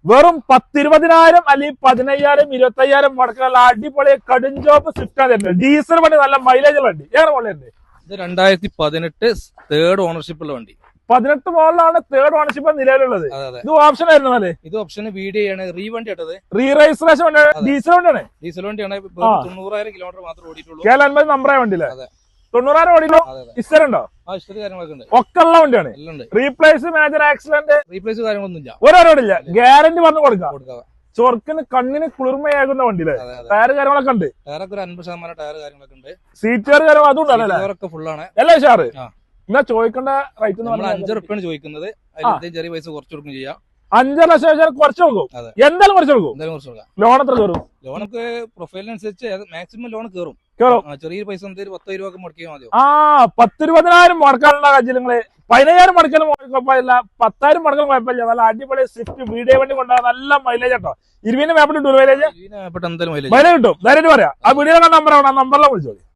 വെറും 10-20,000 അല്ലെങ്കിൽ 15,000 25,000 മുടക്കാനുള്ള അടിപൊളി കടുംചോപ്പ് സ്വിഫ്റ്റ് ആണ് തരുന്നത്. ഡീസൽ വണ്ടി, നല്ല മൈലേജ് വണ്ടി. ഏറെ മോളുണ്ട് ഇത് 2018 തേർഡ് ഓണർഷിപ്പുള്ള വണ്ടി. 18 മോഡലാണ് തേർഡ് ഓണർഷിപ്പ് നിലവിലുള്ളത്. ഇത് ഓപ്ഷൻ ആയിരുന്നു അല്ലേ? ഇത് ഓപ്ഷൻ വീഡിയോയാണ്, റീ വണ്ടി ഇട്ടത്, റീ രജിസ്ട്രേഷൻ വണ്ടി, ഡീസൽ വണ്ടിയാണ്. ഡീസൽ വണ്ടിയാണ്. 90,000 കിലോമീറ്റർ മാത്രം ഓടിയിട്ടുള്ളൂ. KL 50 നമ്പറായ വണ്ടിയില്ലേ? 90,000 ഓടിയില്ലോ. ഇസ്റ്ററുണ്ടോ? ഇഷ്ടം കാര്യങ്ങളൊക്കെ ഉണ്ട്. ഒക്കെ ഉള്ള വണ്ടിയാണ്. റീപ്ലേസ്, മേജർ ആക്സിഡന്റ്, റീപ്ലേസ് കാര്യങ്ങളൊന്നും ഒരോടില്ല. ഗ്യാരണ്ടി പറഞ്ഞു കൊടുക്കാം. ചൊർക്കിന് കണ്ണിന് കുളിർമയാകുന്ന വണ്ടിയിലെ ടയർ കാര്യങ്ങളൊക്കെ ഉണ്ട്. ടയറൊക്കെ ഒരു 50% ടയർ കാര്യങ്ങളൊക്കെ ഉണ്ട്. സീറ്റുകാർ കാര്യം അതുകൊണ്ടല്ലേ ഫുള്ളാണ് അല്ലേ ഷാറ്? എന്നാ ചോദിക്കേണ്ട റേറ്റ് നമ്മൾ 5 റുപ്യാണ് ചോദിക്കുന്നത്. അതിൽ ചെറിയ പൈസ കുറച്ച് കൊടുക്കും ചെയ്യാം. 5 ലക്ഷം കുറച്ച് കൊടുക്കും. എന്തായാലും കുറച്ച് കൊടുക്കും. ലോൺ എത്ര കയറും? ലോൺ നമുക്ക് പ്രൊഫൈലിനനുസരിച്ച് മാക്സിമം ലോൺ കയറും. ചെറിയ പൈസ 10 രൂപ മുടക്കിയാൽ മതി. 10-20,000 മുടക്കാനുള്ള കാര്യം നിങ്ങള് 15,000 മുടക്കലും കുഴപ്പമില്ല, 10,000 മുടക്കലും കുഴപ്പമില്ല. നല്ല അടിപൊളി സ്വിഫ്റ്റ് വീഡിയോ വണ്ടി കൊണ്ടാൽ നല്ല മൈലേജ് കേട്ടോ. 20 മേപ്പിട്ട് മൈലേജ് എന്തായാലും മൈലേജ് കിട്ടും. ധൈര്യം പറയാം. ആ വീഡിയോ നമ്പർ നമ്പറിലെ വിളിച്ചോളി.